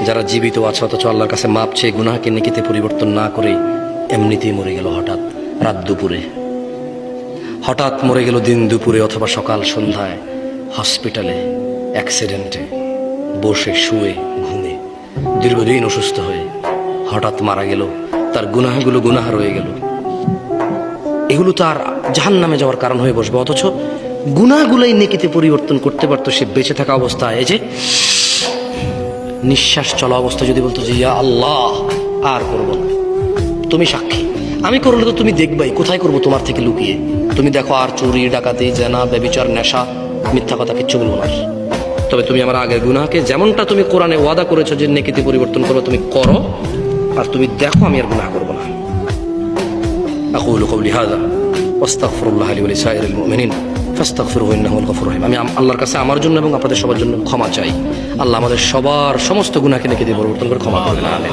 যারা জীবিত আছে অথচ আল্লাহর কাছে মাপ চেয়ে গুনাহকে নেকিতে পরিবর্তন না করে এমনিতেই মরে গেল হঠাৎ রাত দুপুরে, হঠাৎ মরে গেল দিন দুপুরে অথবা সকাল সন্ধ্যায়, হসপিটালে, অ্যাক্সিডেন্টে, বসে শুয়ে ঘুমে, দীর্ঘদিন অসুস্থ হয়ে হঠাৎ মারা গেল। তার গুনাহগুলো গুনাহ রয়ে গেল, এগুলো তার জাহান্নামে যাওয়ার কারণ হয়ে বসবে। অথচ গুনাহগুলোই নেকিতে পরিবর্তন করতে পারতো সে বেঁচে থাকা অবস্থায়। এই যে নিঃশ্বাস চলা অবস্থা যদি বলতো যে ইয়া আল্লাহ আর করব না, তুমি সাক্ষী, আমি করলে তো তুমি দেখবাই, কোথায় করব তোমার থেকে লুকিয়ে। তুমি দেখো আর চুরি ডাকাতি জেনা ব্যভিচার নেশা মিথ্যা কথা কিচ্ছু বলবো না, তবে তুমি আমার আগের গুনাহকে যেমনটা তুমি কোরআনে ওয়াদা করেছো যে নেকিতে পরিবর্তন করবে তুমি করো, আর তুমি দেখো আমি আর গুনাহ করব না। আকুলু কওলি হাযা ওয়াস্তাগফিরুল্লাহ লি ওয়া লিসাইরিল মুমিনিন ফাস্তাগফিরুহু ইন্নাহু আল গফুরুর রহিম। আমি আল্লাহর কাছে আমার জন্য এবং আপনাদের সবার জন্য ক্ষমা চাই। আল্লাহ আমাদের সবার সমস্ত গুনাহকে নেকিতে পরিবর্তন করে ক্ষমা করবেন। আমিন।